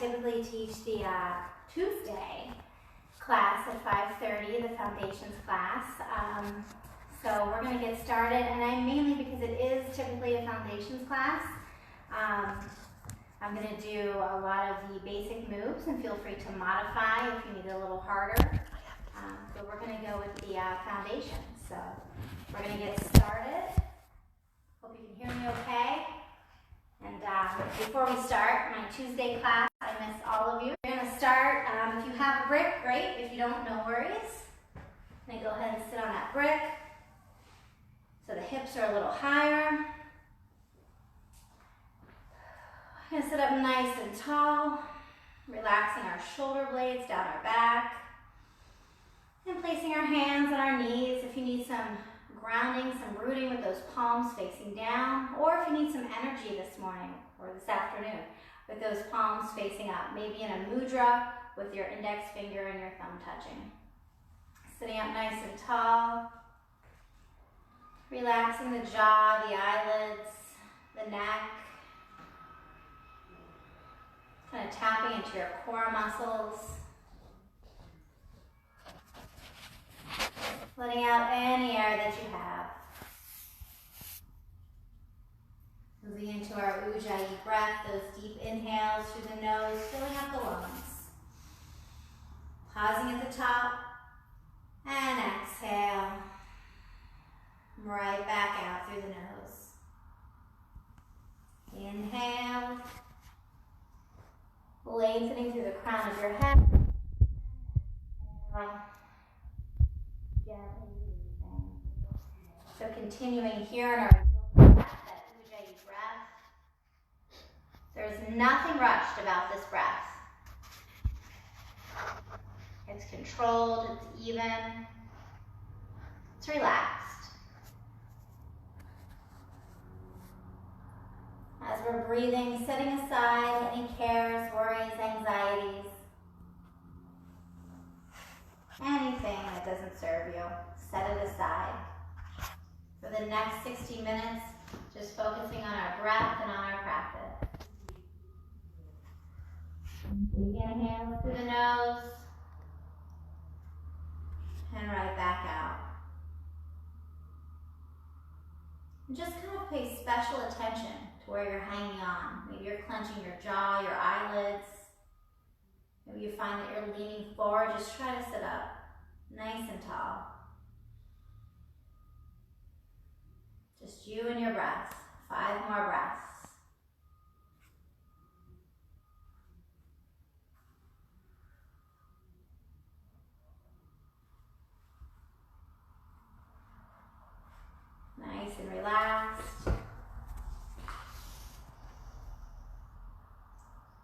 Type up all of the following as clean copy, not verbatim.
typically teach the Tuesday class at 5:30, the foundations class. So we're going to get started, and mainly because it is typically a foundations class, I'm going to do a lot of the basic moves, and feel free to modify if you need it a little harder. But we're going to go with the foundation. So we're going to get started. Hope you can hear me okay. And before we start my Tuesday class, I miss all of you. We're going to start. If you have a brick, great. If you don't, no worries. Then go ahead and sit on that brick. So the hips are a little higher. We're going to sit up nice and tall, relaxing our shoulder blades down our back, and placing our hands on our knees. If you need some grounding, some rooting with those palms facing down, or if you need some energy this morning or this afternoon with those palms facing up, maybe in a mudra with your index finger and your thumb touching. Sitting up nice and tall, relaxing the jaw, the eyelids, the neck, kind of tapping into your core muscles. Letting out any air that you have. Moving into our Ujjayi breath, those deep inhales through the nose, filling up the lungs. Pausing at the top, and exhale. Right back out through the nose. Inhale. Lengthening through the crown of your head. Exhale. So continuing here in our breath, that Ujjayi breath. There's nothing rushed about this breath. It's controlled, it's even, it's relaxed. As we're breathing, setting aside any cares, worries, anxieties, anything that doesn't serve you, set it aside. For the next 60 minutes, just focusing on our breath and on our practice. Inhale through the nose, and right back out. And just kind of pay special attention to where you're hanging on. Maybe you're clenching your jaw, your eyelids. Maybe you find that you're leaning forward. Just try to sit up nice and tall. Just you and your breath. 5 more breaths. Nice and relaxed.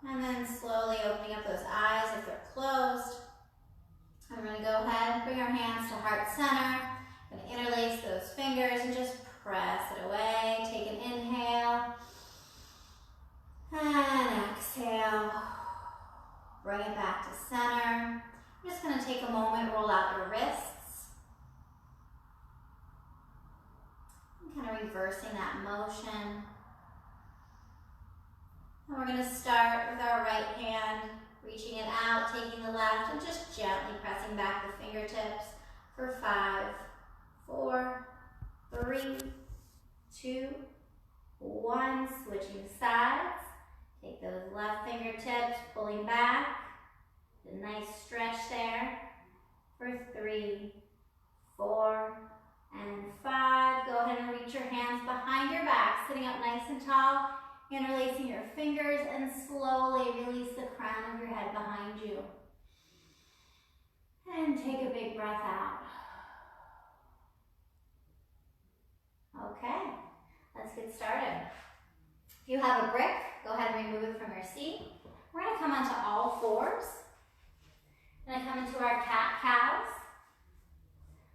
And then slowly opening up those eyes if they're closed. I'm going to go ahead and bring our hands to heart center. I'm going to interlace those fingers and just press it away. Take an inhale. And exhale. Bring it back to center. I'm just going to take a moment, roll out your wrists. And kind of reversing that motion. And we're going to start with our right hand, reaching it out, taking the left, and just gently pressing back the fingertips for 5, 4, 3, 2, 1. Switching sides. Take those left fingertips, pulling back. A nice stretch there for 3, 4, and 5. Go ahead and reach your hands behind your back, sitting up nice and tall. Interlacing your fingers and slowly release the crown of your head behind you. And take a big breath out. Okay, let's get started. If you have a brick, go ahead and remove it from your seat. We're going to come onto all fours. We're going to come into our cat-cows.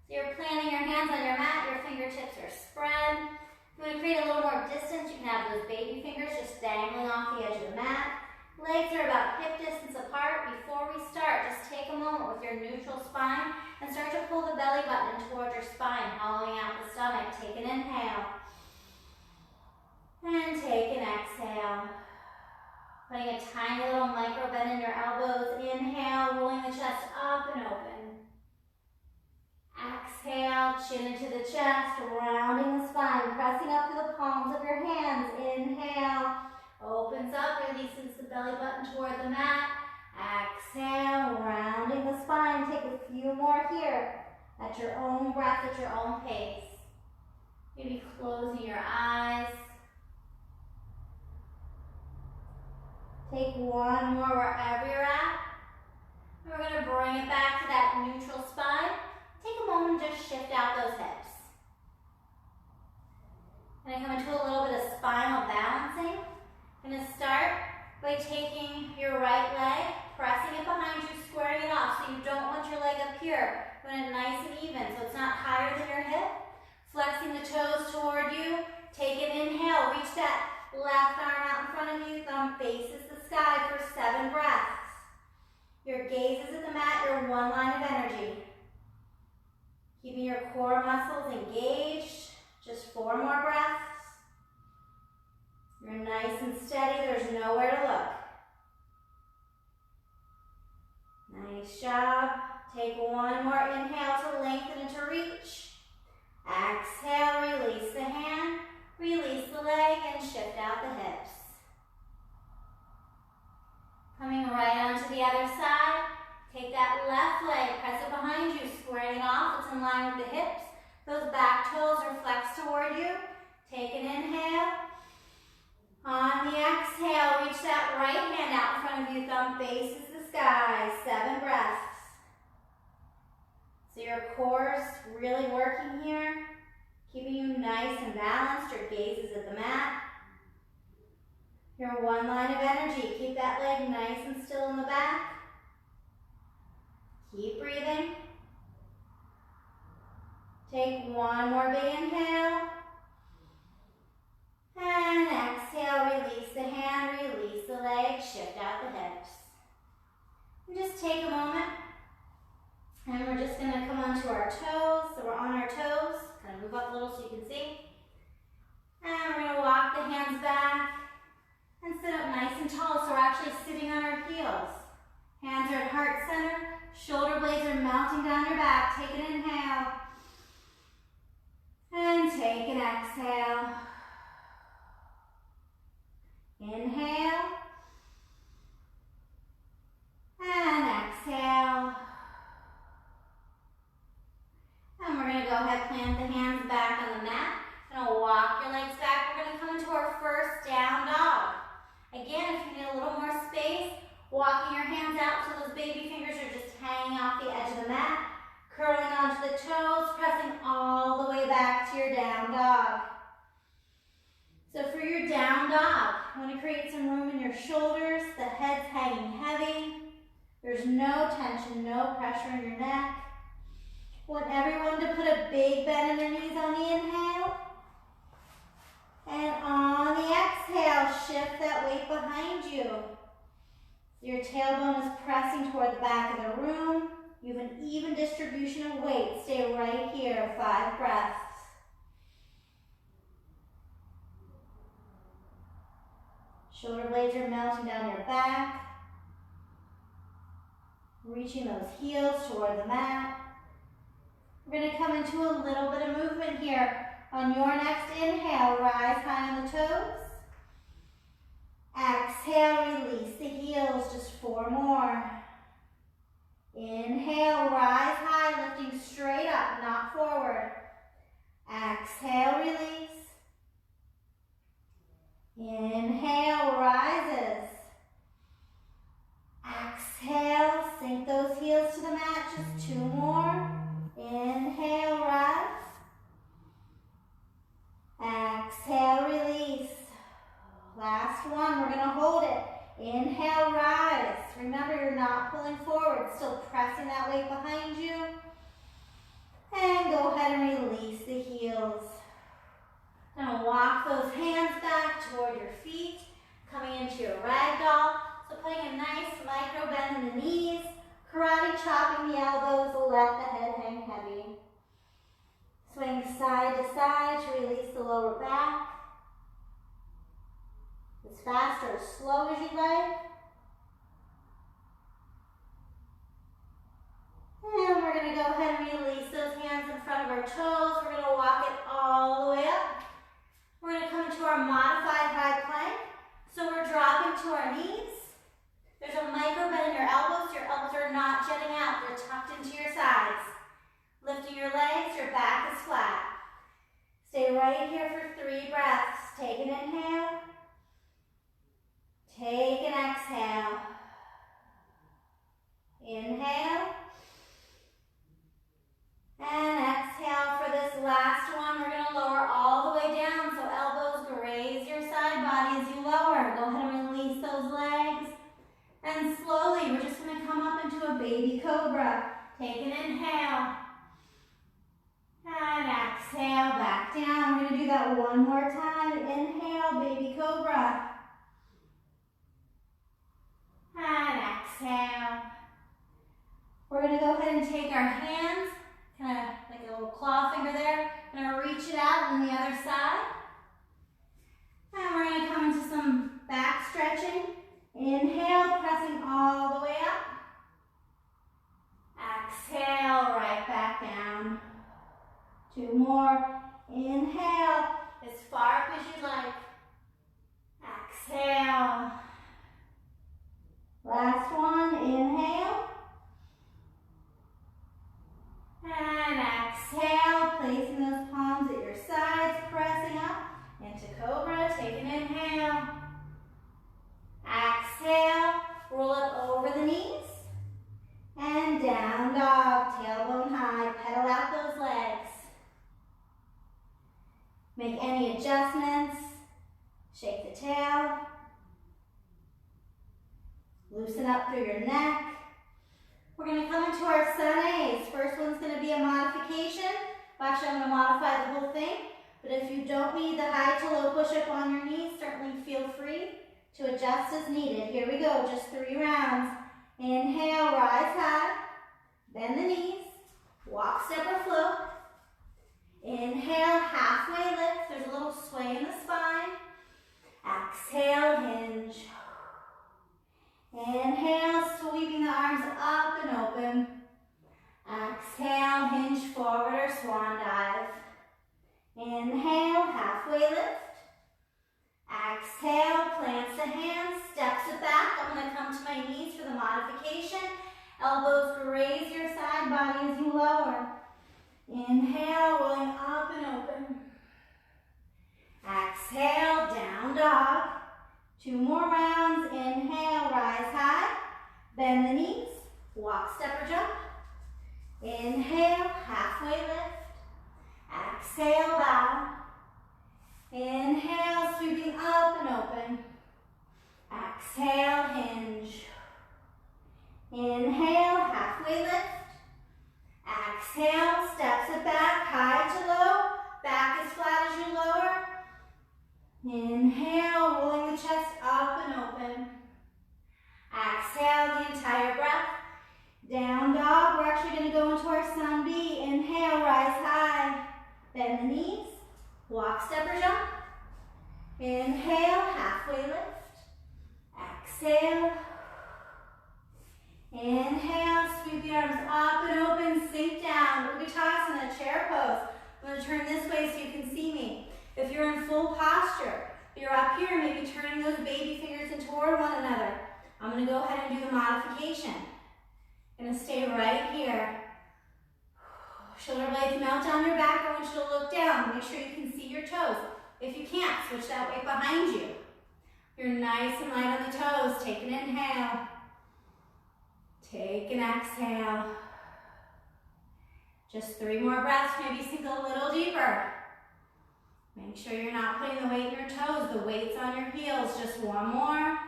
So you're planting your hands on your mat, your fingertips are spread. If you want to create a little more distance, you can have those baby fingers just dangling off the edge of the mat. Legs are about hip distance apart. Before we start, just take a moment with your neutral spine and start to pull the belly button towards your spine, hollowing out the stomach. Take an inhale. And take an exhale. Putting a tiny little micro bend in your elbows. Inhale, rolling the chest up and open. Exhale, chin into the chest, rounding the spine, pressing up to the palms of your hands. Inhale, opens up, releases the belly button toward the mat. Exhale, rounding the spine. Take a few more here at your own breath, at your own pace. Maybe closing your eyes. Take one more wherever you're at. And we're going to bring it back to that neutral spine. Take a moment and just shift out those hips. And I come into a little bit of spinal balancing. I'm going to start by taking your right leg, pressing it behind you, squaring it off. So you don't want your leg up here. You want it nice and even so it's not higher than your hip. Flexing the toes toward you. Take an inhale. Reach that left arm out in front of you. Thumb faces the sky for 7 breaths. Your gaze is at the mat, your one line of energy. Keeping your core muscles engaged. Just 4 more breaths. You're nice and steady. There's nowhere to look. Nice job. Take one more inhale to lengthen and to reach. Exhale, release the hand, release the leg, and shift out the hips. Coming right onto the other side. Take that left leg, press it behind you, squaring it off. It's in line with the hips. Those back toes are flexed toward you. Take an inhale. On the exhale, reach that right hand out in front of you. Thumb faces the sky. 7 breaths. So your core's really working here, keeping you nice and balanced. Your gaze is at the mat. Your one line of energy. Keep that leg nice and still in the back. Keep breathing. Take one more big inhale. And exhale, release the hand, release the leg, shift out the hips. And just take a moment. And we're just going to come onto our toes. So we're on our toes. Kind of move up a little so you can see. And we're going to walk the hands back and sit up nice and tall. So we're actually sitting on our heels. Hands are at heart center. Shoulder blades are mounting down your back. Take an inhale. And take an exhale. Inhale. And exhale. And we're going to go ahead, plant the hands back on the mat. Going to walk your legs back. We're going to come into our first down dog. Again, if you need a little more space, walking your hands out so those baby fingers are just hanging off the edge of the mat. Curling onto the toes, pressing all the way back to your down dog. So for your down dog, you want to create some room in your shoulders. The head's hanging heavy. There's no tension, no pressure in your neck. Want everyone to put a big bend in their knees on the inhale. And on the exhale, shift that weight behind you. Your tailbone is pressing toward the back of the room. You have an even distribution of weight. Stay right here, 5 breaths. Shoulder blades are mounting down your back. Reaching those heels toward the mat. We're going to come into a little bit of movement here. On your next inhale, rise high on the toes. Exhale, release the heels, just 4 more. Inhale, rise high, lifting straight up, not forward. Exhale, release. Inhale, rises. Exhale, sink those heels to the mat, just 2 more. Inhale, rise. Exhale, release. Last one, we're going to hold it. Inhale, rise. Remember, you're not pulling forward, still pressing that weight behind you. And go ahead and release the heels. Now walk those hands back toward your feet, coming into your ragdoll. So putting a nice micro bend in the knees, karate chopping the elbows, let the head hang heavy. Swing side to side to release the lower back. This fast or as slow as you like. And we're going to go ahead and release those hands in front of our toes. We're going to walk it all the way up. We're going to come to our modified high plank. So we're dropping to our knees. There's a micro bend in your elbows. Your elbows are not jutting out. They're tucked into your sides. Lifting your legs, your back is flat. Stay right here for 3 breaths. Take an inhale. Take an exhale. Inhale. And exhale for this last one. We're going to lower all the way down. So elbows graze your side body as you lower. Go ahead and release those legs. And slowly, we're just going to come up into a baby cobra. Take an inhale. And exhale, back down. We're going to do that one more time. Inhale, baby cobra. And exhale. We're going to go ahead and take our hands, kind of like a little claw finger there. Going to reach it out on the other side. And we're going to come into some back stretching. Inhale, pressing all the way up. Exhale, right back down. 2 more. Inhale, as far up as you like. Exhale. Last one, inhale. And exhale, placing those palms at your sides, pressing up into cobra. Take an inhale. Exhale, roll up over the knees. And down dog, tailbone high, pedal out those legs. Make any adjustments. Shake the tail. Loosen up through your neck. We're going to come into our Sun A's. First one's going to be a modification. Actually, I'm going to modify the whole thing. But if you don't need the high to low push-up on your knees, certainly feel free to adjust as needed. Here we go, just 3 rounds. Inhale, rise high. Bend the knees. Walk, step, or float. Inhale, halfway lift. There's a little sway in the spine. Exhale, hinge. Inhale, sweeping the arms up and open. Exhale, hinge forward or swan dive. Inhale, halfway lift. Exhale, plants the hands, steps it back. I'm going to come to my knees for the modification. Elbows graze your side body as you lower. Inhale, rolling up and open. Exhale, down dog. 2 more rounds. Inhale, rise high. Bend the knees. Walk, step, or jump. Inhale, halfway lift. Exhale, bow. Inhale, sweeping up and open. Exhale, hinge. Inhale, halfway lift. Exhale, steps it back, high to low. Back as flat as you lower. Inhale, rolling the chest up and open. Exhale, the entire breath. Down dog, we're actually going to go into our Sun B. Inhale, rise high. Bend the knees. Walk, step, or jump. Inhale, halfway lift. Exhale. Inhale, sweep the arms up and open, sink down. Utkatasana, chair pose. I'm going to turn this way so you can see me. If you're in full posture, you're up here, maybe turning those baby fingers in toward one another. I'm going to go ahead and do the modification. I'm going to stay right here. Shoulder blades melt down your back. I want you to look down. Make sure you can see your toes. If you can't, switch that way behind you. You're nice and light on the toes. Take an inhale. Take an exhale. Just 3 more breaths. Maybe sink a little deeper. Make sure you're not putting the weight in your toes. The weight's on your heels. Just 1 more.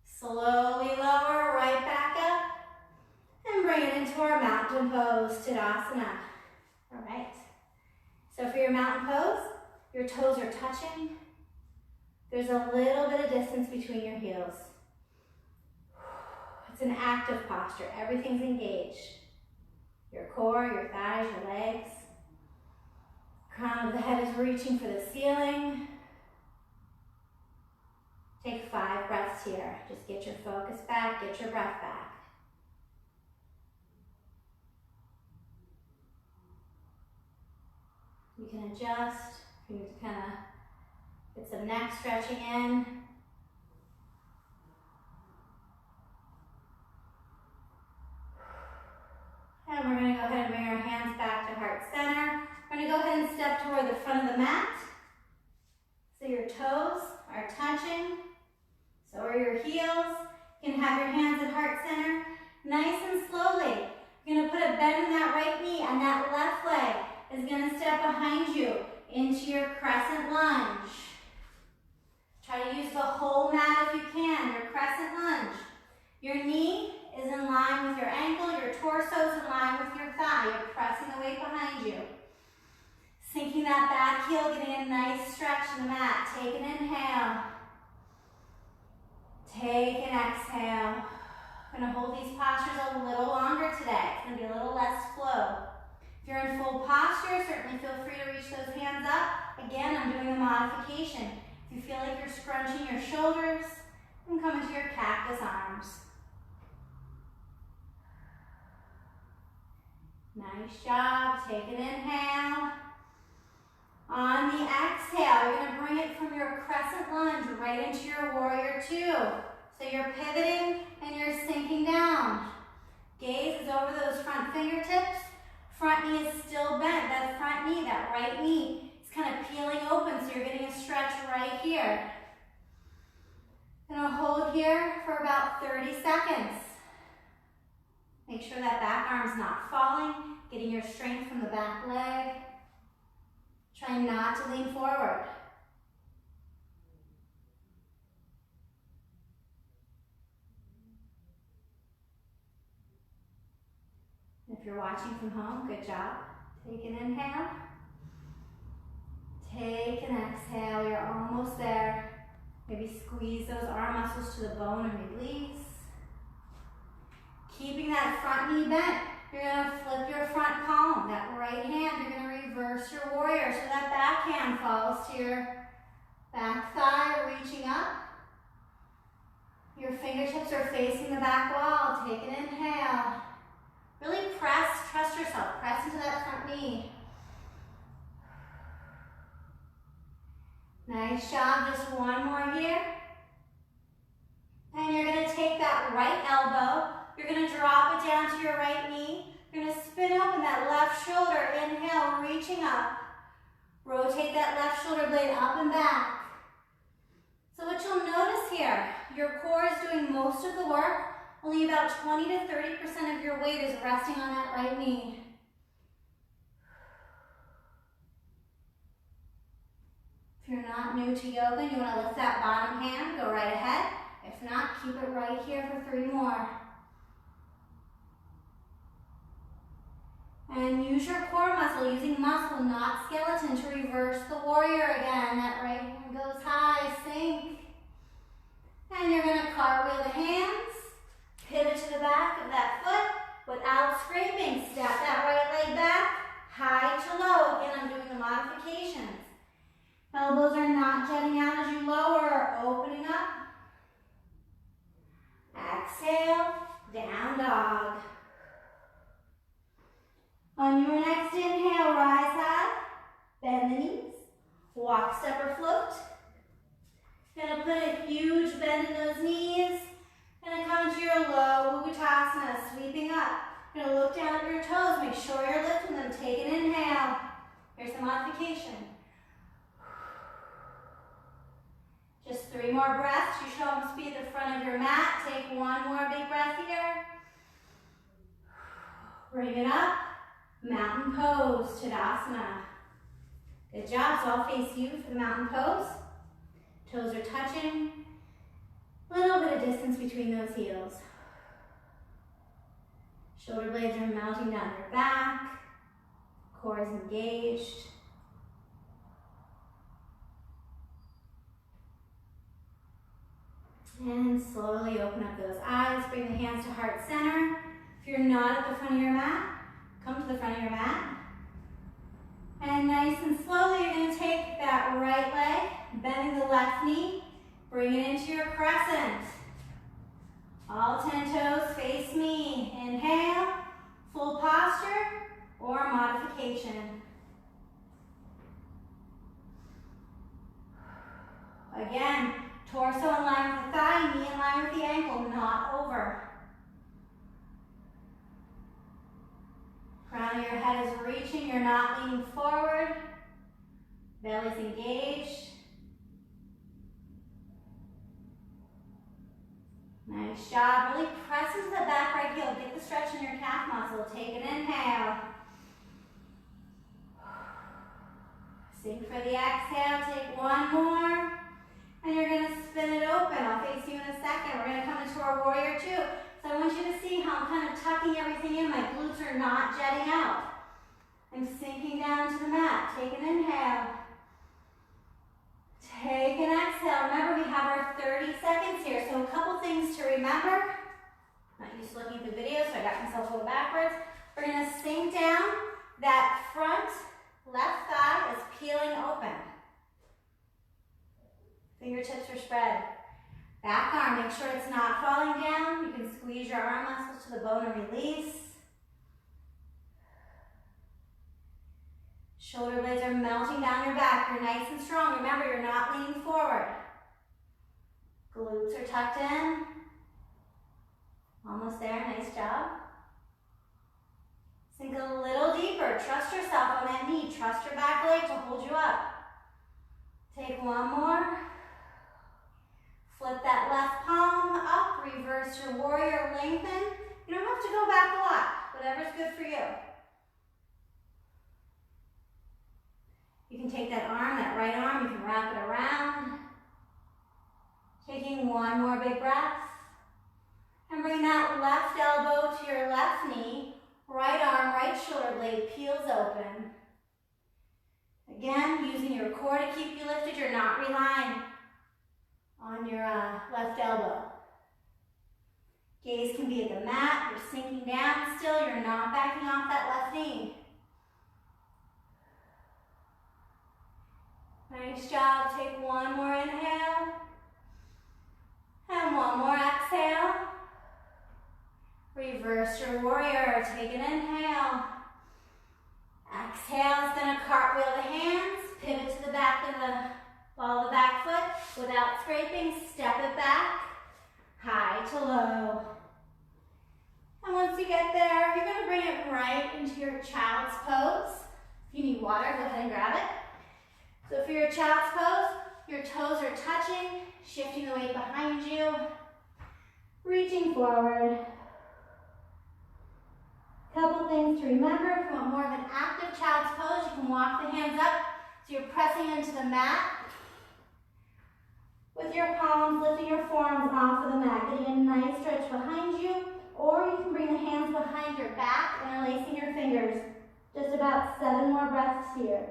Slowly lower, right back up. And bring it into our mountain pose, Tadasana. All right. So for your mountain pose, your toes are touching. There's a little bit of distance between your heels. It's an active posture. Everything's engaged. Your core, your thighs, your legs. Crown of the head is reaching for the ceiling. Take 5 breaths here. Just get your focus back, get your breath back. You can adjust. You need to kind of get some neck stretching in. And we're going to go ahead and bring our hands back to heart center. We're going to go ahead and step toward the front of the mat. So your toes are touching. So are your heels. You can have your hands at heart center. Nice and slowly. You're going to put a bend in that right knee, and that left leg is going to step behind you into your crescent lunge. Try to use the whole mat if you can, your crescent lunge. Your knee is in line with your ankle, your torso is in line with your thigh. You're pressing the weight behind you. Sinking that back heel, getting a nice stretch in the mat. Take an inhale. Take an exhale. We're going to hold these postures a little longer today. It's going to be a little less flow. If you're in full posture, certainly feel free to reach those hands up. Again, I'm doing a modification. If you feel like you're scrunching your shoulders, you can come into your cactus arms. Nice job. Take an inhale. On the exhale, you're going to bring it from your crescent lunge right into your warrior two. So you're pivoting and you're sinking down. Gaze is over those front fingertips. Front knee is still bent. That front knee, that right knee, is kind of peeling open, so you're getting a stretch right here. Gonna hold here for about 30 seconds. Make sure that back arm's not falling, getting your strength from the back leg. Try not to lean forward. If you're watching from home, good job. Take an inhale. Take an exhale. You're almost there. Maybe squeeze those arm muscles to the bone and release. Keeping that front knee bent, you're going to flip your front palm. That right hand, you're going to reverse your warrior so that back hand falls to your back thigh, reaching up. Your fingertips are facing the back wall. Take an inhale. Really press, trust yourself, press into that front knee. Nice job, just one more here. And you're gonna take that right elbow, you're gonna drop it down to your right knee. You're gonna spin open that left shoulder, inhale, reaching up. Rotate that left shoulder blade up and back. So what you'll notice here, your core is doing most of the work. Only about 20 to 30% of your weight is resting on that right knee. If you're not new to yoga and you want to lift that bottom hand, go right ahead. If not, keep it right here for 3 more. And use your core muscle, using muscle, not skeleton, to reverse the warrior again. That right hand goes high, sink. And you're going to cartwheel the hands. Pivot to the back of that foot without scraping. Step that right leg back, high to low. Again, I'm doing the modifications. Elbows are not jutting out as you lower, opening up. Exhale, down dog. On your next inhale, rise high, bend the knees, walk, step, or float. Gonna put a huge bend in those knees. Gonna come into your low Uttanasana, sweeping up. Gonna look down at your toes, make sure you're lifting them. Take an inhale. Here's the modification. Just 3 more breaths. You should almost be at the front of your mat. Take 1 more big breath here. Bring it up. Mountain pose, Tadasana. Good job. So I'll face you for the mountain pose. Toes are touching. Little bit of distance between those heels. Shoulder blades are mounting down your back. Core is engaged. And slowly open up those eyes. Bring the hands to heart center. If you're not at the front of your mat, come to the front of your mat. And nice and slowly, you're going to take that right leg, bending the left knee. Bring it into your crescent. All 10 toes face me. Inhale, full posture or modification. Again, torso in line with the thigh, knee in line with the ankle, not over. Crown of your head is reaching, you're not leaning forward. Belly's engaged. Nice job. Really press into the back right heel. Get the stretch in your calf muscle. Take an inhale. Sink for the exhale. Take one more. And you're going to spin it open. I'll face you in a second. We're going to come into our warrior two. So I want you to see how I'm kind of tucking everything in. My glutes are not jetting out. I'm sinking down to the mat. Take an inhale. Take an exhale. Remember, we have our 30 seconds here. So a couple things to remember. I'm not used to looking at the video, so I got myself a little backwards. We're going to sink down. That front left thigh is peeling open. Fingertips are spread. Back arm, make sure it's not falling down. You can squeeze your arm muscles to the bone and release. Shoulder blades are melting down your back. You're nice and strong. Remember, you're not leaning forward. Glutes are tucked in. Almost there, nice job. Sink a little deeper. Trust yourself on that knee. Trust your back leg to hold you up. Take one more. Flip that left palm up. Reverse your warrior, lengthen. You don't have to go back a lot. Whatever's good for you. You can take that arm, that right arm, you can wrap it around. Taking one more big breath. And bring that left elbow to your left knee. Right arm, right shoulder blade peels open. Again, using your core to keep you lifted. You're not relying on your left elbow. Gaze can be at the mat. You're sinking down still. You're not backing off that left knee. Nice job. Take one more inhale. And one more exhale. Reverse your warrior. Take an inhale. Exhale is going to cartwheel the hands. Pivot to the back of the ball of the back foot. Without scraping, step it back. High to low. And once you get there, you're going to bring it right into your child's pose. If you need water, go ahead and grab it. So for your child's pose, your toes are touching, shifting the weight behind you, reaching forward. Couple things to remember. If you want more of an active child's pose, you can walk the hands up so you're pressing into the mat. With your palms, lifting your forearms off of the mat, getting a nice stretch behind you, or you can bring the hands behind your back, interlacing your fingers. Just about 7 more breaths here.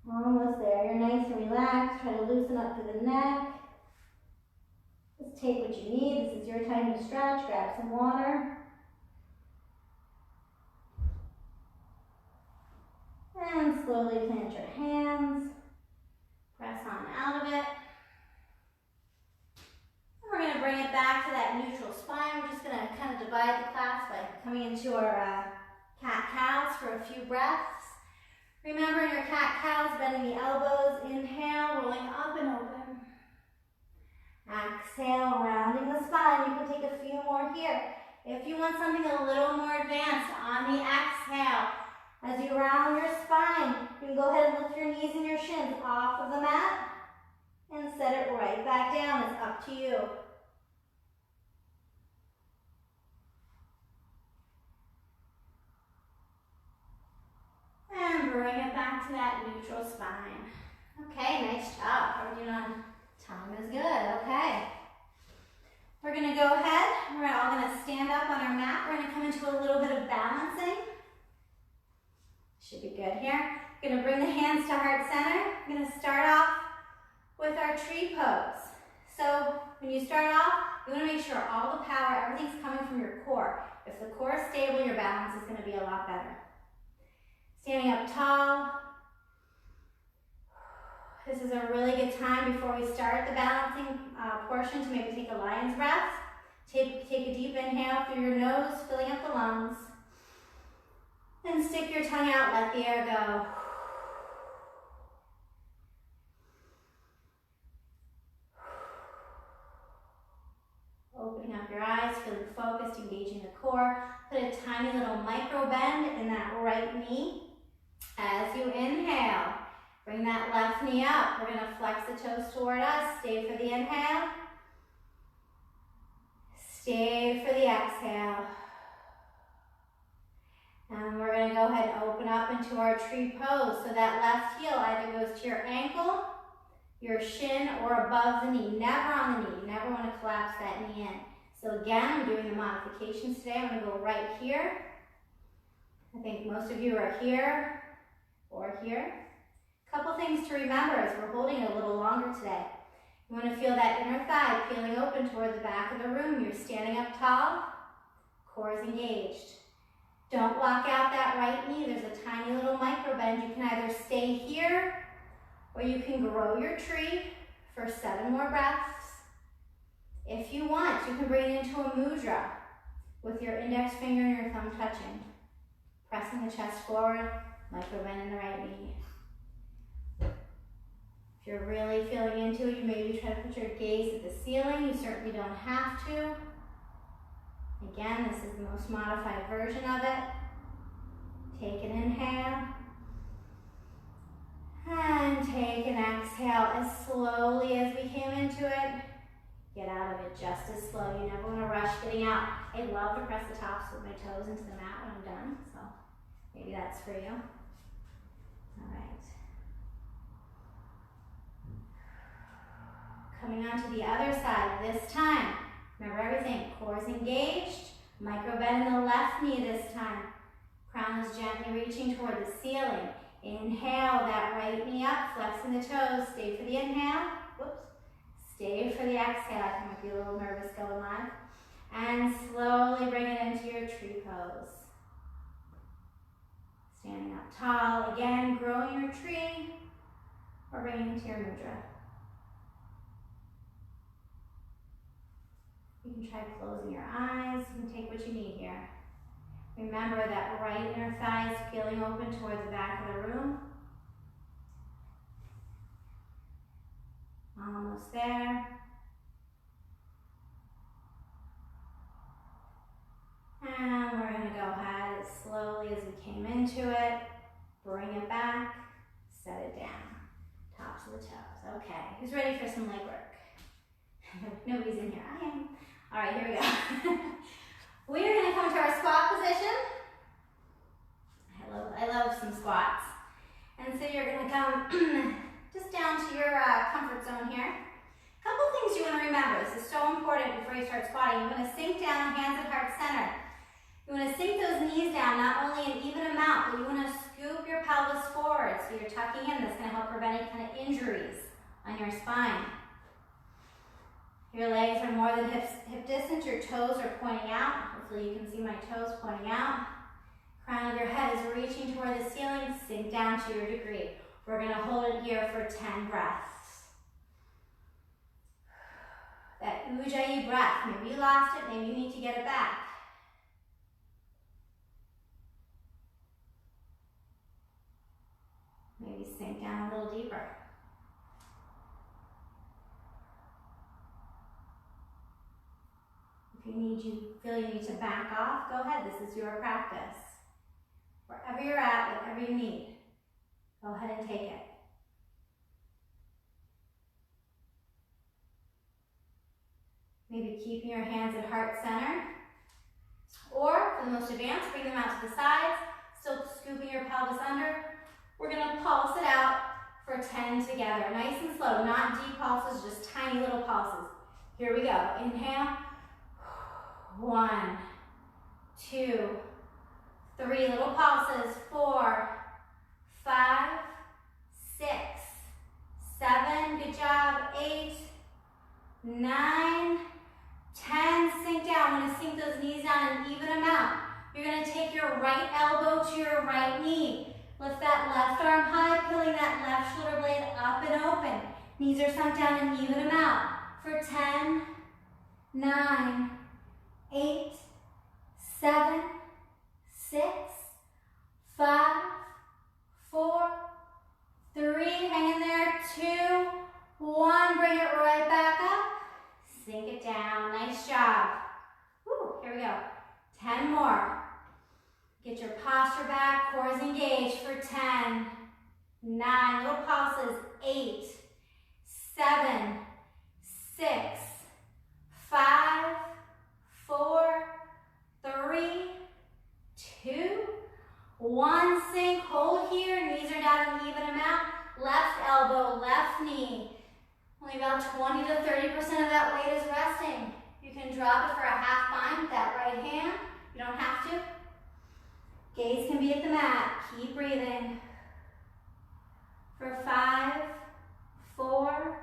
Almost there. You're nice and relaxed. Try to loosen up through the neck. Just take what you need. This is your time to stretch. Grab some water. And slowly plant your hands. Press on out of it. And we're going to bring it back to that neutral spine. We're just going to kind of divide the class by coming into our cat-cows for a few breaths. Remember, in your cat-cows, bending the elbows. Inhale, rolling up and open. Exhale, rounding the spine. You can take a few more here. If you want something a little more advanced, on the exhale, as you round your spine, you can go ahead and lift your knees and your shins off of the mat and set it right back down. It's up to you. And bring it back to that neutral spine. Okay, nice job. How are we doing on time? Is good. Okay. We're going to go ahead. We're all going to stand up on our mat. We're going to come into a little bit of balancing. Should be good here. We're going to bring the hands to heart center. We're going to start off with our tree pose. So when you start off, You want to make sure all the power, everything's coming from your core. If the core is stable, your balance is going to be a lot better. Standing up tall. This is a really good time before we start the balancing portion to maybe take a lion's breath. Take a deep inhale through your nose, filling up the lungs. Then stick your tongue out, let the air go. Opening up your eyes, feeling focused, engaging the core. Put a tiny little micro bend in that right knee. As you inhale, bring that left knee up. We're going to flex the toes toward us. Stay for the inhale. Stay for the exhale. And we're going to go ahead and open up into our tree pose. So that left heel either goes to your ankle, your shin, or above the knee. Never on the knee. You never want to collapse that knee in. So again, I'm doing the modifications today. I'm going to go right here. I think most of you are here or here. A couple things to remember as we're holding it a little longer today. You want to feel that inner thigh peeling open toward the back of the room. You're standing up tall, core is engaged. Don't lock out that right knee. There's a tiny little micro bend. You can either stay here or you can grow your tree for 7 more breaths. If you want, you can bring it into a mudra with your index finger and your thumb touching. Pressing the chest forward, micro bend in the right knee. If you're really feeling into it, you maybe try to put your gaze at the ceiling. You certainly don't have to. Again, this is the most modified version of it. Take an inhale. And take an exhale as slowly as we came into it. Get out of it just as slow. You never want to rush getting out. I love to press the tops of my toes into the mat when I'm done, so maybe that's for you. All right. Coming on to the other side this time. Remember everything, core is engaged. Micro bend in the left knee this time. Crown is gently reaching toward the ceiling. Inhale that right knee up, flexing the toes. Stay for the inhale. Whoops. Stay for the exhale. I might be a little nervous going live. And slowly bring it into your tree pose. Standing up tall. Again, growing your tree or bringing it to your mudra. You can try closing your eyes. You can take what you need here. Remember that right inner thigh is peeling open towards the back of the room. Almost there. And we're going to go ahead as slowly as we came into it. Bring it back. Set it down. Tops of the toes. Okay. Who's ready for some leg work? Nobody's in here. I am. All right, here we go. We are going to come to our squat position. I love some squats. And so you're going to come just down to your comfort zone here. A couple things you want to remember. This is so important before you start squatting. You want to sink down, hands at heart center. You want to sink those knees down, not only an even amount, but you want to scoop your pelvis forward. So you're tucking in. That's going to help prevent any kind of injuries on your spine. Your legs are more than hip distance. Your toes are pointing out. Hopefully you can see my toes pointing out. Crown of your head is reaching toward the ceiling. Sink down to your degree. We're going to hold it here for 10 breaths. That Ujjayi breath. Maybe you lost it. Maybe you need to get it back. Maybe sink down a little deeper. If you feel you need to back off, go ahead. This is your practice. Wherever you're at, whatever you need, go ahead and take it. Maybe keeping your hands at heart center. Or, for the most advanced, bring them out to the sides. Still scooping your pelvis under. We're going to pulse it out for 10 together. Nice and slow, not deep pulses, just tiny little pulses. Here we go. Inhale. 1, 2, 3. Little pulses. 4, 5, 6, 7. Good job. 8, 9, 10. Knees are sunk down and even them out for 10, 9, 8, 7, 6, 5, 4, 3, hang in there, 2, 1, bring it right back up, sink it down, nice job. Woo, here we go, 10 more. Get your posture back, cores engaged for 10, 9, little pulses, 8, 7, 6, 5, 4, 3, 2, 1, sink, hold here, knees are down and even them out, left elbow, left knee. Only about 20 to 30% of that weight is resting. You can drop it for a half bind with that right hand. You don't have to. Gaze can be at the mat. Keep breathing. For 5, 4,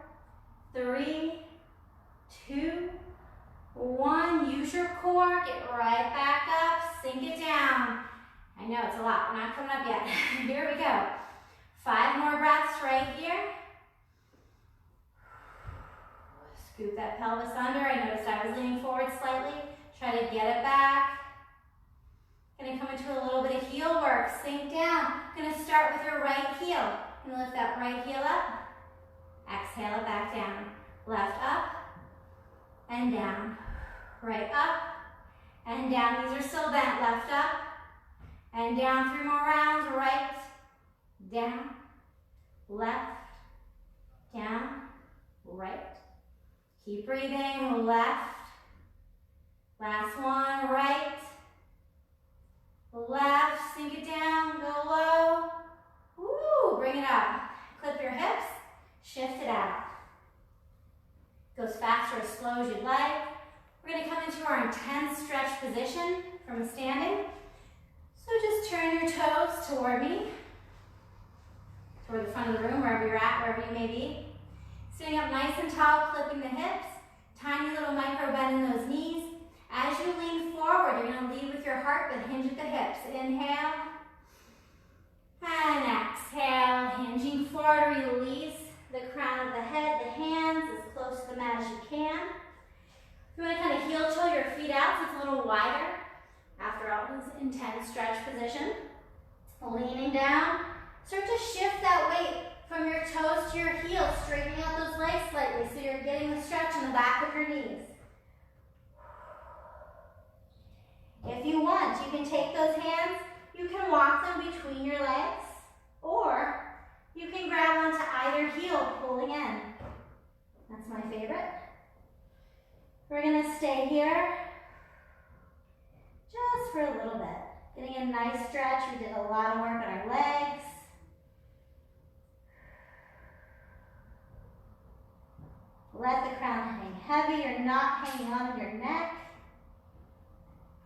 3, 2, 1. Use your core. Get right back up. Sink it down. I know it's a lot. We're not coming up yet. Here we go. 5 more breaths right here. Scoop that pelvis under. I noticed I was leaning forward slightly. Try to get it back. Gonna come into a little bit of heel work. Sink down. Gonna start with your right heel. Gonna lift that right heel up. Exhale it back down. Left up and down. Right up and down. These are still bent. Left up and down. 3 more rounds. Right, down, left, down, right. Keep breathing. Left. Last one. Right. Left, sink it down, go low. Woo, bring it up. Clip your hips, shift it out. Goes fast or as slow as you'd like. We're gonna come into our intense stretch position from standing. So just turn your toes toward me, toward the front of the room, wherever you're at, wherever you may be. Sitting up nice and tall, clipping the hips. Tiny little micro bend in those knees. As you lean forward, you're going to lead with your heart, but hinge at the hips. Inhale. And exhale. Hinging forward, release the crown of the head, the hands as close to the mat as you can. You want to kind of heel toe your feet out so it's a little wider after all this intense stretch position. Leaning down. Start to shift that weight from your toes to your heels, straightening out those legs slightly so you're getting the stretch in the back of your knees. If you want, you can take those hands, you can walk them between your legs, or you can grab onto either heel, pulling in. That's my favorite. We're gonna stay here just for a little bit. Getting a nice stretch. We did a lot of work on our legs. Let the crown hang heavy. You're not hanging on your neck.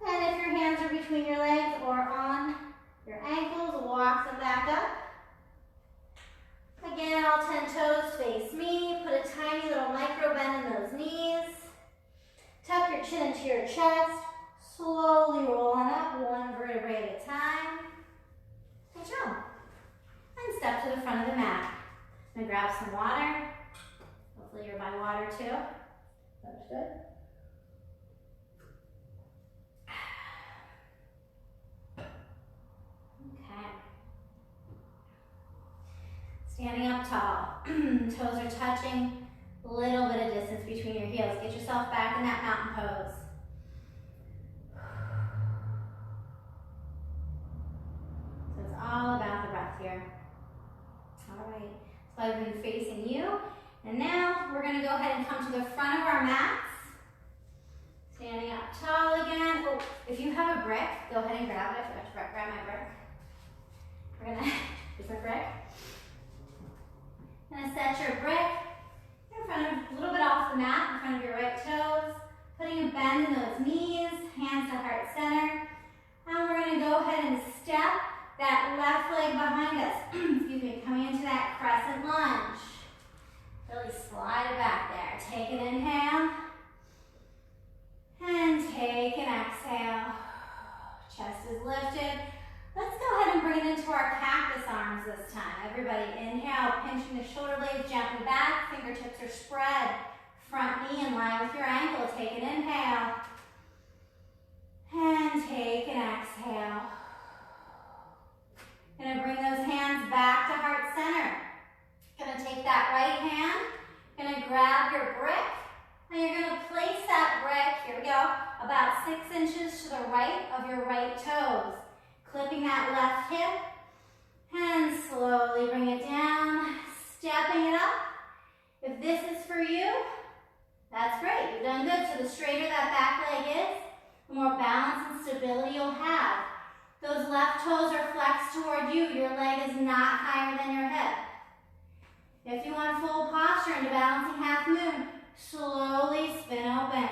And if your hands are between your legs or on your ankles, walk them back up. Again, all 10 toes face me. Put a tiny little micro bend in those knees. Tuck your chin into your chest. Slowly roll on up, one vertebrae at a time. Good job. And step to the front of the mat. I'm gonna grab some water. Hopefully you're by water too. That's good. Okay. Standing up tall. Toes are touching. A little bit of distance between your heels. Get yourself back in that mountain pose. So it's all about the breath here. All right. So I've been facing you. And now we're going to go ahead and come to the front of our mats. Standing up tall again. Oh, if you have a brick, go ahead and grab it. I forgot to grab my brick. We're going to, here's my brick. Going to set your brick in front of, a little bit off the mat, in front of your right toes. Putting a bend in those knees, hands to heart center. And we're going to go ahead and step that left leg behind us. Excuse me, coming into that crescent lunge. Really slide it back there. Take an inhale. And take an exhale. Chest is lifted. Let's go ahead and bring it into our cactus arms this time. time. Everybody inhale, pinching the shoulder blades gently back, fingertips are spread. Front knee in line with your ankle. Take an inhale. And take an exhale. Gonna bring those hands back to heart center. Gonna take that right hand, gonna grab your brick, and you're gonna place that brick, here we go, about 6 inches to the right of your right toes. Clipping that left hip, and slowly bring it down, stepping it up. If this is for you, that's great, you've done good. So the straighter that back leg is, the more balance and stability you'll have. Those left toes are flexed toward you. Your leg is not higher than your hip. If you want full posture into balancing half moon, slowly spin open.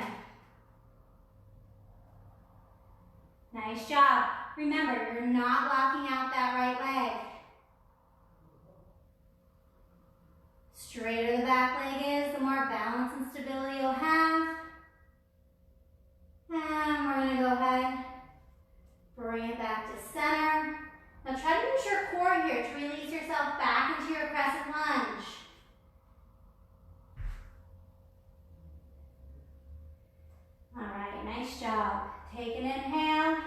Nice job. Remember, you're not locking out that right leg. Straighter the back leg is, the more balance and stability you'll have. And we're going to go ahead, bring it back to center. Now try to use your core here to release yourself back into your crescent lunge. All right, nice job. Take an inhale.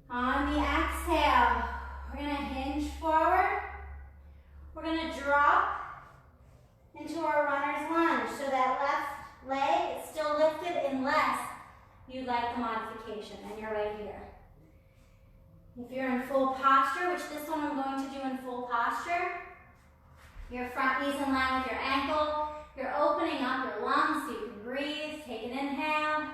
On the exhale, we're going to hinge forward. We're going to drop into our runner's lunge. So that left leg is still lifted unless you'd like the modification, and you're right here. If you're in full posture, which this one I'm going to do in full posture, your front knee's in line with your ankle. You're opening up your lungs so you can breathe. Take an inhale.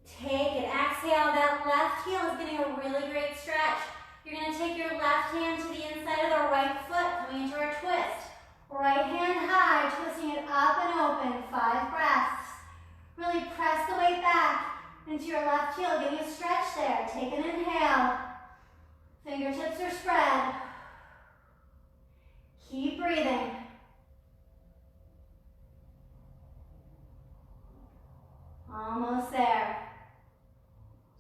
Take an exhale. That left heel is getting a really great stretch. You're going to take your left hand to the inside of the right foot, coming into our twist. Right hand high, twisting it up and open. 5 breaths. Really press the weight back into your left heel, getting a stretch there. Take an inhale. Fingertips are spread. Keep breathing. Almost there.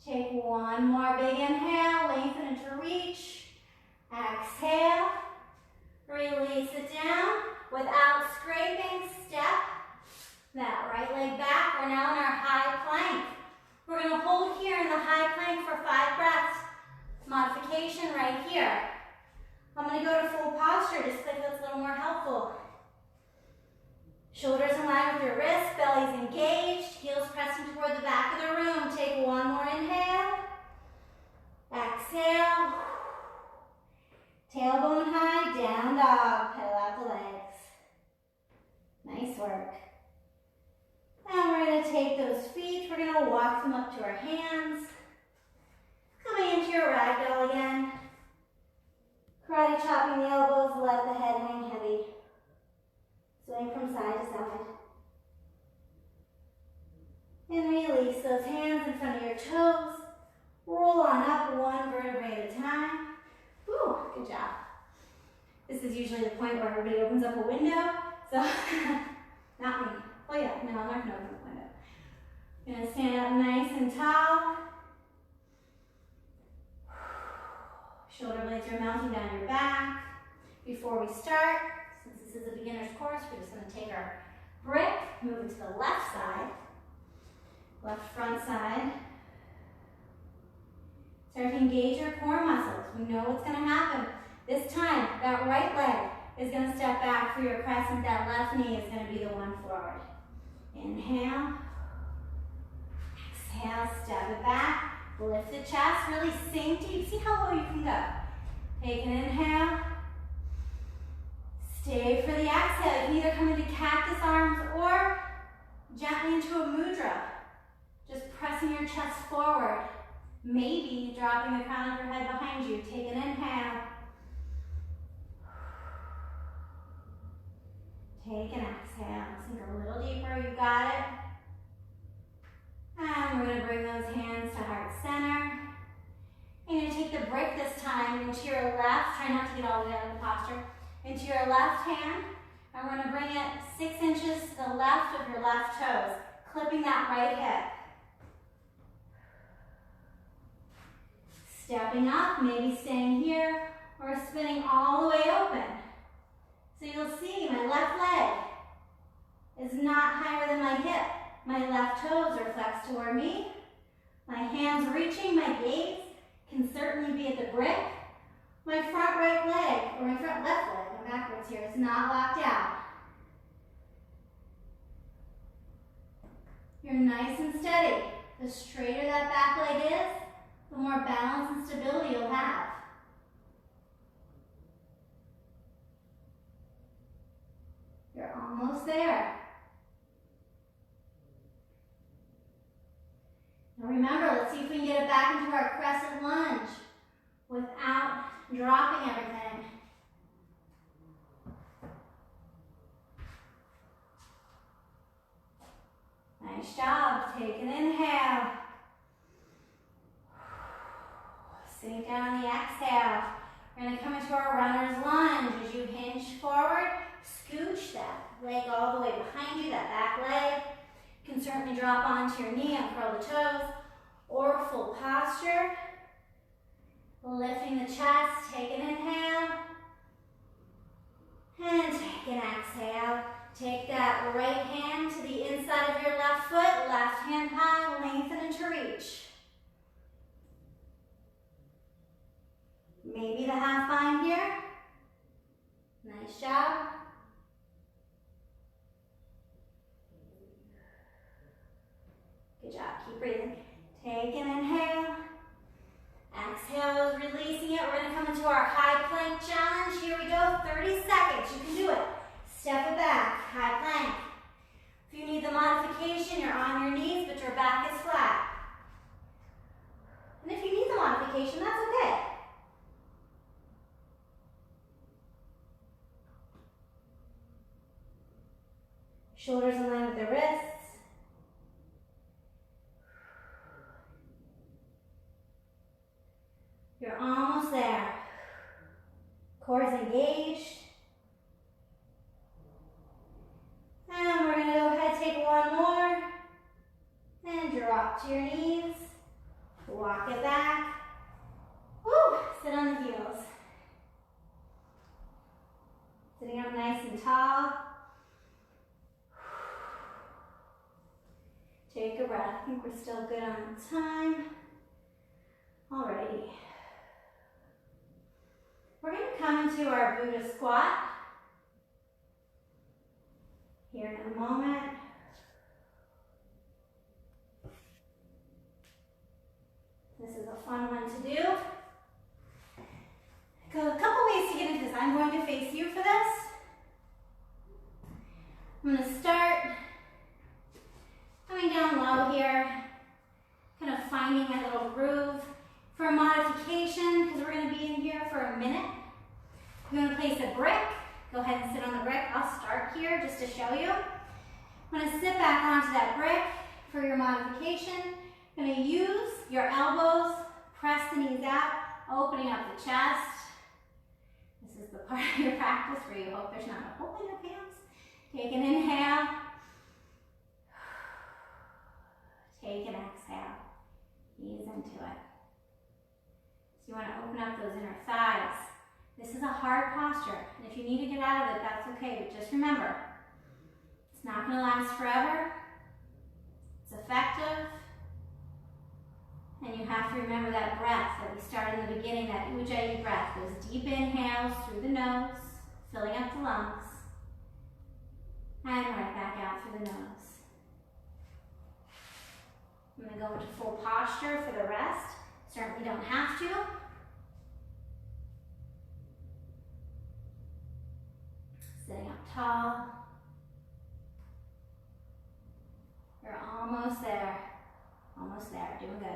Take one more big inhale, lengthen into reach. Exhale. Release it down without scraping. Step that right leg back. We're now in our high plank. We're going to hold here in the high plank for 5 breaths. Modification right here. I'm going to go to full posture just like that's a little more helpful. Shoulders in line with your wrists, belly's engaged, heels pressing toward the back of the room. Take one more inhale. Exhale. Tailbone high, down dog. Pedal out the legs. Nice work. Now we're going to take those feet, we're going to walk them up to our hands. Coming into your ragdoll again. Karate chopping the elbows, let the head hang heavy. Swing from side to side. And release those hands in front of your toes. Roll on up one vertebrae at a time. Woo, good job. This is usually the point where everybody opens up a window. So, not me. Oh yeah, no, I'm not going to open the window. Gonna stand up nice and tall. Shoulder blades are mounting down your back. Before we start, since this is a beginner's course, we're just going to take our brick, move it to the left side, left front side. Start to engage your core muscles. We know what's going to happen. This time, that right leg is going to step back for your crescent. That left knee is going to be the one forward. Inhale. Exhale, step it back. Lift the chest, really sink deep. See how low you can go. Take an inhale. Stay for the exhale. You can either come into cactus arms or gently into a mudra. Just pressing your chest forward. Maybe dropping the crown of your head behind you. Take an inhale. Take an exhale. Sink a little deeper. You got it. And we're going to bring those hands to heart center. You're going to take the brick this time into your left. Try not to get all the way out of the posture. Into your left hand. And we're going to bring it 6 inches to the left of your left toes. Clipping that right hip. Stepping up, maybe staying here, or toward me. My hands reaching, my gaze can certainly be at the brick. My front right leg, or my front left leg, I'm backwards here, is not locked out. You're nice and steady. The straighter that back leg is, the more balance and stability you'll have. You're almost there. Now remember, let's see if we can get it back into our crescent lunge without dropping everything. Nice job. Take an inhale. Sink down on the exhale. We're going to come into our runner's lunge. As you hinge forward, scooch that leg all the way behind you, that back leg. You can certainly drop onto your knee and curl the toes, or full posture. Lifting the chest, take an inhale. And take an exhale. Take that right hand to the inside of your left foot, left hand high, lengthen into reach. Maybe the half bind here. Nice job. Good job, keep breathing. Take an inhale. Exhale, releasing it. We're gonna come into our high plank challenge. Here we go, 30 seconds, you can do it. Step it back, high plank. If you need the modification, you're on your knees, but your back is flat. And if you need the modification, that's okay. Shoulders in line with the wrists. You're almost there. Core is engaged. And we're going to go ahead, take one more. And drop to your knees. Walk it back. Woo! Sit on the heels. Sitting up nice and tall. Take a breath. I think we're still good on time. Alrighty. We're going to come into our Buddha squat here in a moment. This is a fun one to do. A couple ways to get into this. I'm going to face you for this. I'm going to start coming down low here, kind of finding my little groove. For a modification, because we're going to be in here for a minute, I'm going to place a brick. Go ahead and sit on the brick. I'll start here just to show you. I'm going to sit back onto that brick for your modification. I'm going to use your elbows, press the knees out, opening up the chest. This is the part of your practice where you hope there's not a hole in your pants. Take an inhale. Take an exhale. Ease into it. So you want to open up those inner thighs. This is a hard posture, and if you need to get out of it, that's okay, but just remember, it's not going to last forever. It's effective. And you have to remember that breath that we started in the beginning, that Ujjayi breath, those deep inhales through the nose, filling up the lungs, and right back out through the nose. I'm going to go into full posture for the rest. Certainly don't have to. Sitting up tall. You're almost there. Almost there. Doing good.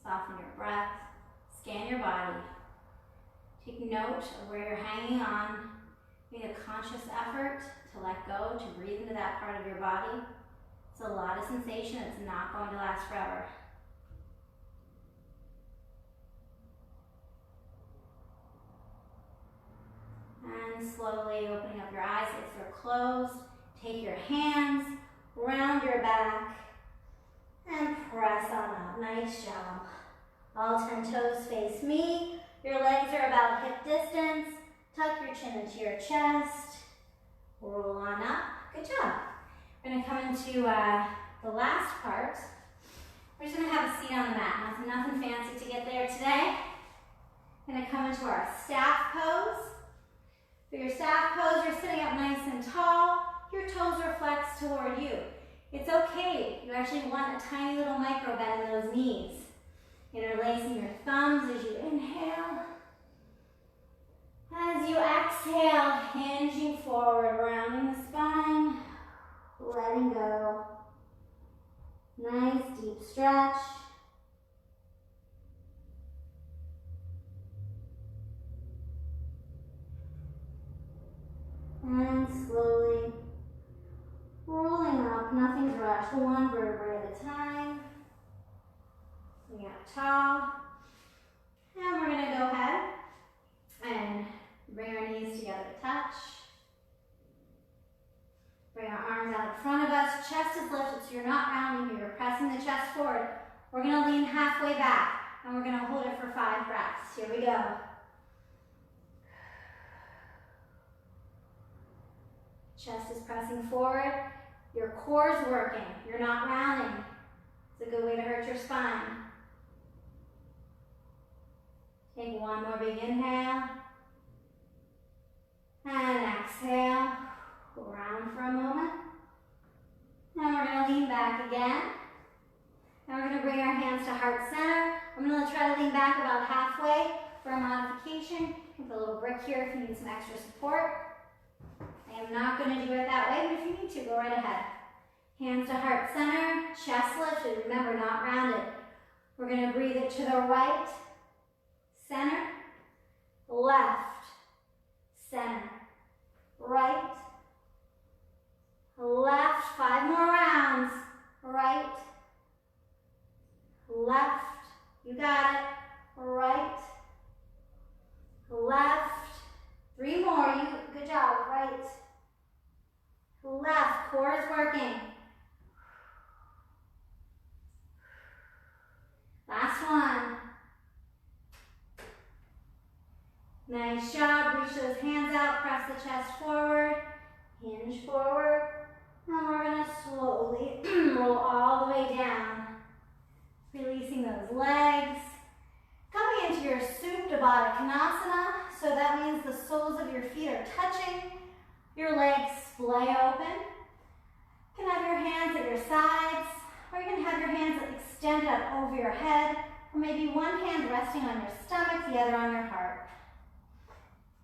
Soften your breath, scan your body. Take note of where you're hanging on. Make a conscious effort to let go, to breathe into that part of your body. It's a lot of sensation. It's not going to last forever. And slowly opening up your eyes if they're closed. Take your hands, round your back, and press on up. Nice job. All 10 toes face me. Your legs are about hip distance. Tuck your chin into your chest. Roll on up. Good job. We're going to come into the last part. We're just going to have a seat on the mat. Nothing fancy to get there today. We're going to come into our staff pose. For your staff pose, you're sitting up nice and tall. Your toes are flexed toward you. It's okay. You actually want a tiny little micro bend in those knees. Interlacing your thumbs as you inhale. As you exhale, hinging forward, rounding the spine, letting go. Nice deep stretch. And slowly rolling up, nothing's rushed, one vertebrae at a time. Sitting up tall. And we're going to go ahead and bring our knees together to touch. Bring our arms out in front of us. Chest is lifted, so you're not rounding here. You're pressing the chest forward. We're going to lean halfway back, and we're going to hold it for 5 breaths. Here we go. Chest is pressing forward. Your core is working. You're not rounding. It's a good way to hurt your spine. Take one more big inhale. And exhale. Round for a moment. Now we're going to lean back again. Now we're going to bring our hands to heart center. I'm going to try to lean back about halfway for a modification. Put a little brick here if you need some extra support. I am not going to do it that way, but if you need to, go right ahead. Hands to heart center, chest lifted. Remember, not rounded. We're going to breathe it to the right, center, left, center, right, left. 5 more rounds. Right, left. You got it. Right, left. 3 more. Good job. Right, left. Core is working. Last one. Nice job. Reach those hands out. Press the chest forward. Hinge forward. And we're going to slowly roll all the way down. Releasing those legs. Coming into your Supta Baddha Konasana. So that means the soles of your feet are touching. Your legs splay open. You can have your hands at your sides, or you can have your hands extended up over your head, or maybe one hand resting on your stomach, the other on your heart.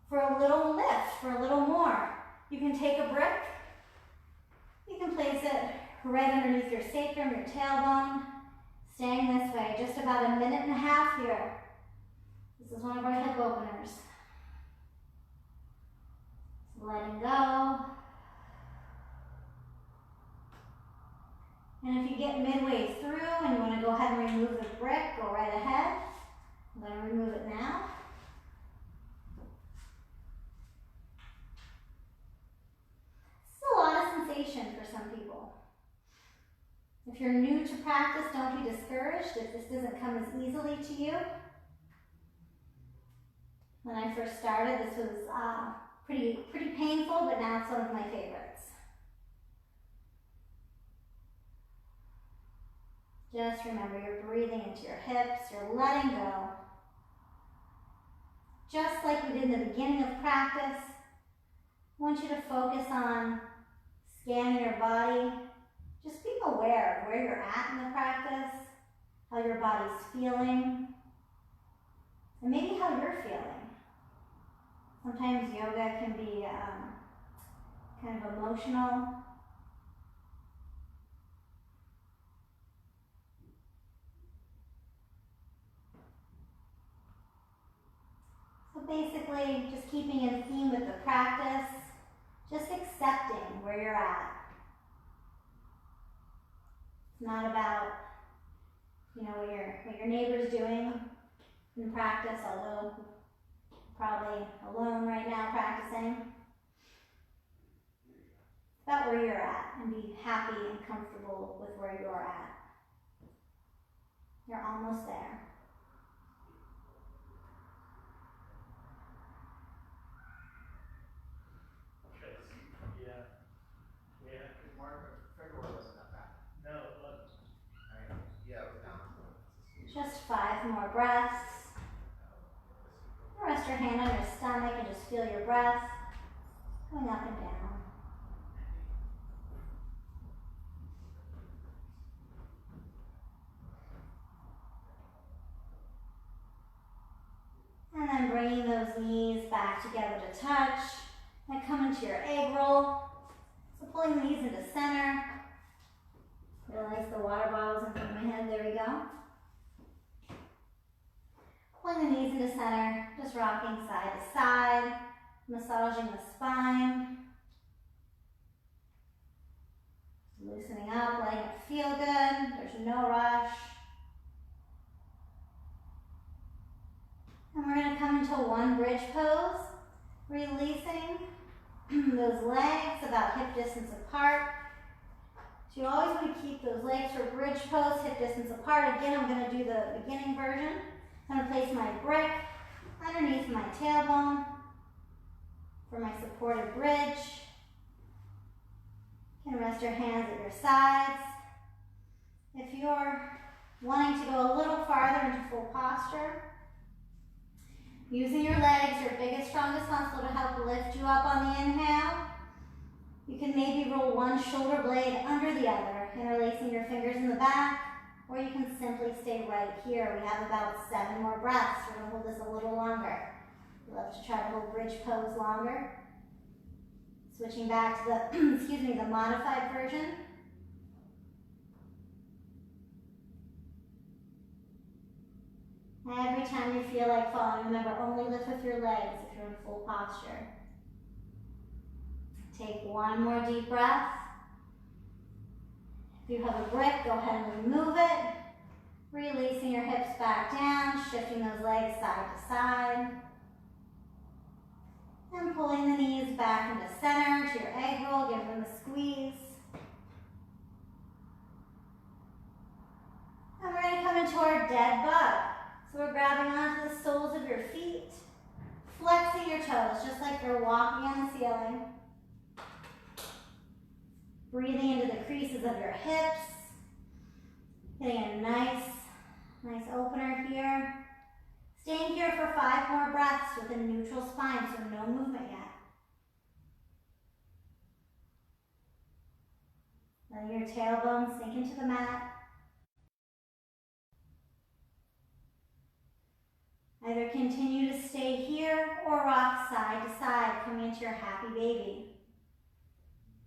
For a little lift, for a little more, you can take a brick. You can place it right underneath your sacrum, your tailbone, staying this way, just about 1.5 minutes here. This is one of our hip openers. Letting go. And if you get midway through and you want to go ahead and remove the brick, go right ahead. I'm going to remove it now. It's a lot of sensation for some people. If you're new to practice, don't be discouraged if this doesn't come as easily to you. When I first started, this was pretty painful, but now it's one of my favorites. Just remember, you're breathing into your hips, you're letting go. Just like we did in the beginning of practice, I want you to focus on scanning your body. Just being aware of where you're at in the practice, how your body's feeling, and maybe how you're feeling. Sometimes yoga can be kind of emotional. So basically, just keeping in theme with the practice, just accepting where you're at. It's not about, what your neighbor's doing in practice, although probably alone right now practicing. about where you're at and be happy and comfortable with where you're at. You're almost there. Just 5 more breaths. Rest your hand on your stomach and just feel your breath going up and down. And then bringing those knees back together to touch. And come into your egg roll. So pulling the knees into center. Realize the water bottle's in front of my head. There we go. Pulling the knees into center. Just rocking side to side. Massaging the spine. Loosening up, letting it feel good. There's no rush. And we're going to come into one bridge pose, releasing those legs about hip distance apart. So you always want to keep those legs for bridge pose, hip distance apart. Again, I'm going to do the beginning version. I'm going to place my brick underneath my tailbone for my supported bridge. You can rest your hands at your sides. If you're wanting to go a little farther into full posture, using your legs, your biggest, strongest muscle to help lift you up on the inhale. You can maybe roll one shoulder blade under the other, interlacing your fingers in the back, or you can simply stay right here. We have about 7 more breaths. We're going to hold this a little longer. We love to try to hold bridge pose longer. Switching back to the, excuse me, the modified version. Every time you feel like falling, remember, only lift with your legs if you're in full posture. Take one more deep breath. If you have a brick, go ahead and remove it. Releasing your hips back down, shifting those legs side to side. And pulling the knees back into center to your egg roll, give them a squeeze. And we're going to come into our dead bug. So we're grabbing onto the soles of your feet, flexing your toes, just like you're walking on the ceiling. Breathing into the creases of your hips. Getting a nice opener here. Staying here for 5 more breaths with a neutral spine, so no movement yet. Letting your tailbone sink into the mat. Either continue to stay here or rock side to side, coming into your happy baby.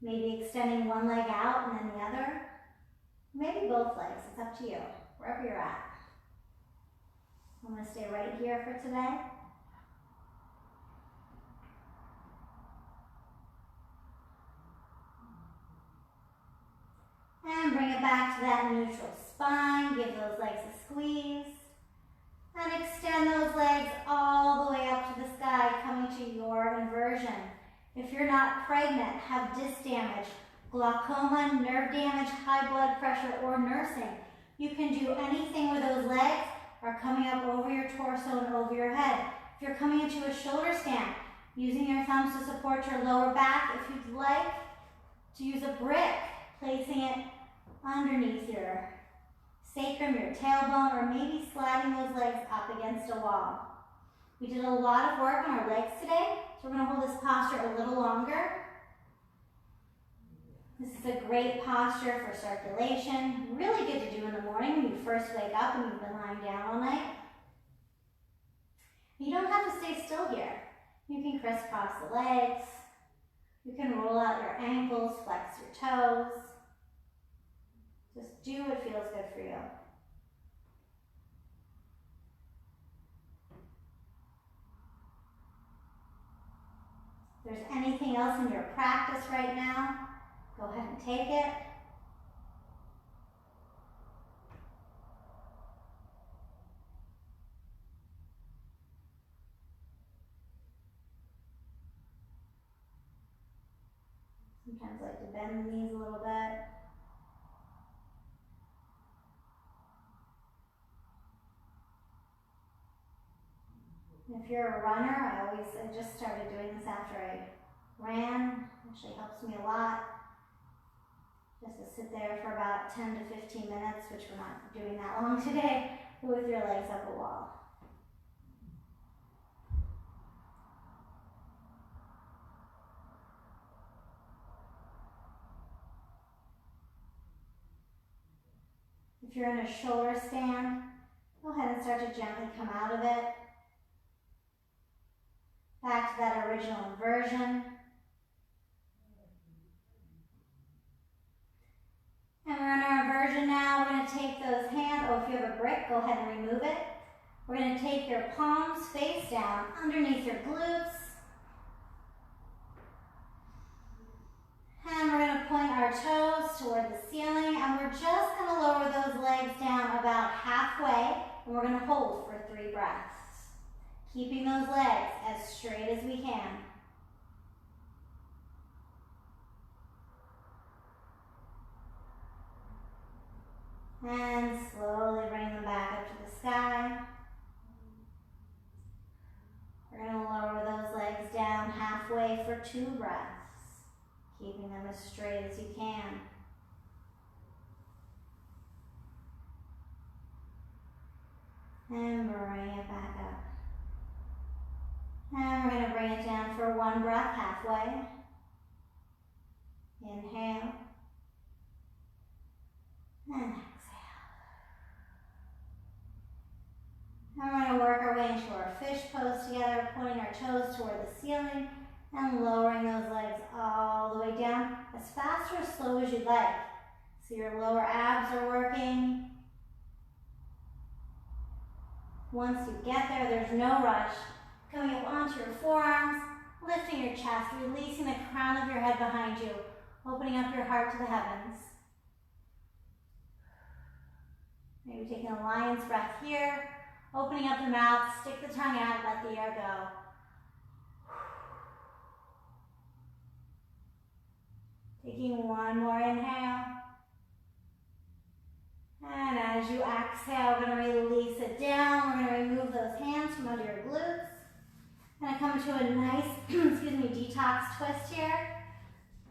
Maybe extending one leg out and then the other. Maybe both legs, it's up to you, wherever you're at. I'm going to stay right here for today. And bring it back to that neutral spine. Give those legs a squeeze. And extend those legs all the way up to the sky, coming to your inversion. If you're not pregnant, have disc damage, glaucoma, nerve damage, high blood pressure, or nursing, you can do anything where those legs are coming up over your torso and over your head. If you're coming into a shoulder stand, using your thumbs to support your lower back. If you'd like to use a brick, placing it underneath your sacrum, your tailbone, or maybe sliding those legs up against a wall. We did a lot of work on our legs today, so we're going to hold this posture a little longer. This is a great posture for circulation. Really good to do in the morning when you first wake up and you've been lying down all night. You don't have to stay still here. You can crisscross the legs. You can roll out your ankles, flex your toes. Just do what feels good for you. If there's anything else in your practice right now, go ahead and take it. Sometimes I like to bend the knees a little bit. And if you're a runner, I just started doing this after I ran. Actually helps me a lot. Just to sit there for about 10 to 15 minutes, which we're not doing that long today, with your legs up a wall. If you're in a shoulder stand, go ahead and start to gently come out of it. Back to that original inversion. And we're in our inversion now. We're going to take those hands. Oh, if you have a brick, go ahead and remove it. We're going to take your palms face down underneath your glutes. And we're going to point our toes toward the ceiling. And we're just going to lower those legs down about halfway. And we're going to hold for 3 breaths. Keeping those legs as straight as we can. And slowly bring them back up to the sky. We're going to lower those legs down halfway for 2 breaths, keeping them as straight as you can. And bring it back up. And we're going to bring it down for 1 breath halfway. Inhale. And exhale. And we're going to work our way into our fish pose together, pointing our toes toward the ceiling and lowering those legs all the way down as fast or as slow as you'd like. So your lower abs are working. Once you get there, there's no rush. Coming up onto your forearms, lifting your chest, releasing the crown of your head behind you, opening up your heart to the heavens. Maybe taking a lion's breath here, opening up the mouth, stick the tongue out, let the air go. Taking one more inhale. And as you exhale, we're going to release it down. We're going to remove those hands from under your glutes. Going to come to a nice, detox twist here.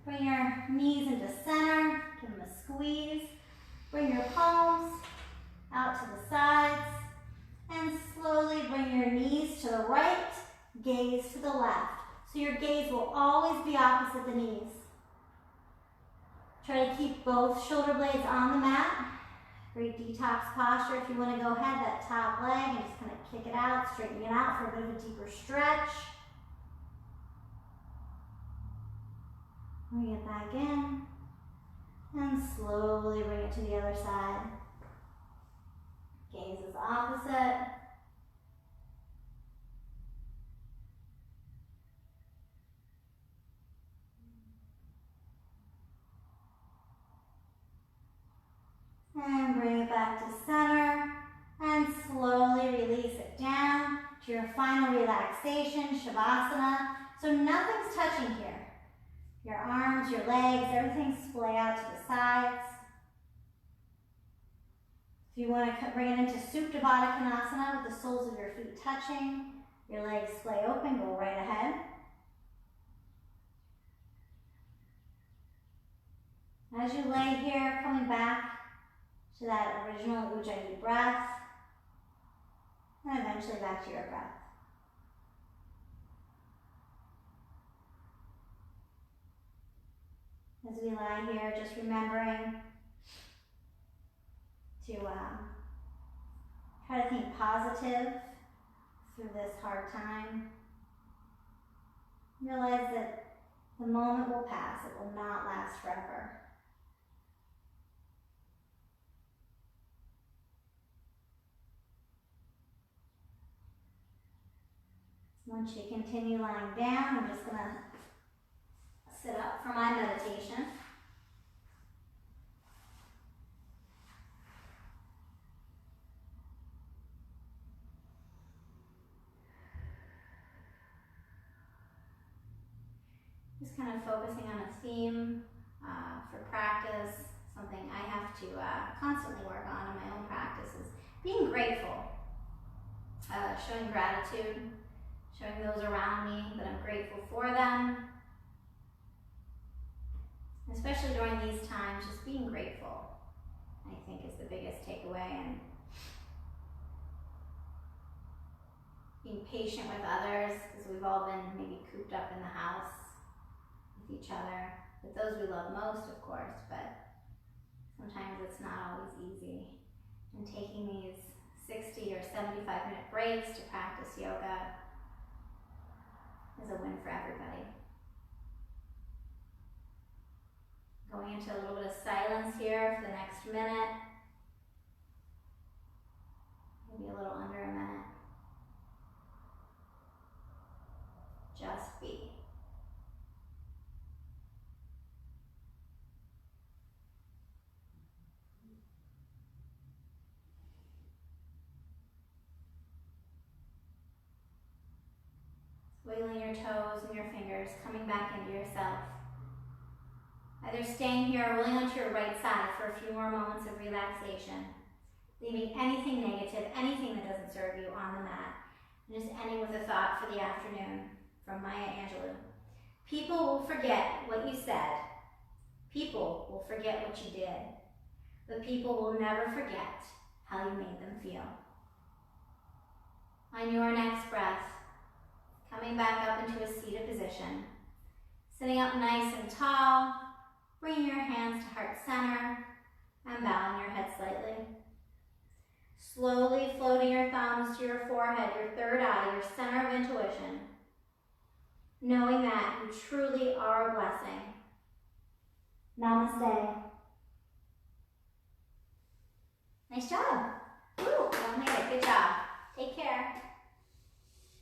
Bring your knees into center. Give them a squeeze. Bring your palms out to the sides. And slowly bring your knees to the right, gaze to the left. So your gaze will always be opposite the knees. Try to keep both shoulder blades on the mat. Great detox posture. If you want to go ahead, that top leg, and just kind of kick it out, straighten it out for a bit of a deeper stretch. Bring it back in. And slowly bring it to the other side. Gaze is opposite. And bring it back to center. And slowly release it down to your final relaxation, Shavasana. So nothing's touching here. Your arms, your legs, everything splay out to the sides. If you want to bring it into Supta Baddha Konasana with the soles of your feet touching, your legs splay open, go right ahead. As you lay here, coming back to that original Ujjayi breath, and eventually back to your breath. As we lie here, just remembering to try to think positive through this hard time. Realize that the moment will pass, it will not last forever. Once you continue lying down, I'm just going to sit up for my meditation. Just kind of focusing on a theme for practice. Something I have to constantly work on in my own practice is being grateful, showing gratitude, showing those around me that I'm grateful for them. Especially during these times, just being grateful, I think, is the biggest takeaway, and being patient with others, because we've all been maybe cooped up in the house with each other, with those we love most, of course, but sometimes it's not always easy. And taking these 60 or 75-minute breaks to practice yoga is a win for everybody. Going into a little bit of silence here for the next minute, maybe a little under a minute. Just be. Wiggling your toes and your fingers, coming back into yourself. Either staying here or rolling onto your right side for a few more moments of relaxation. Leaving anything negative, anything that doesn't serve you on the mat. And just ending with a thought for the afternoon from Maya Angelou. People will forget what you said. People will forget what you did. But people will never forget how you made them feel. On your next breath, coming back up into a seated position. Sitting up nice and tall, bringing your hands to heart center and bowing your head slightly. Slowly floating your thumbs to your forehead, your third eye, your center of intuition. Knowing that you truly are a blessing. Namaste. Nice job. Woo, you made it. Good job. Take care.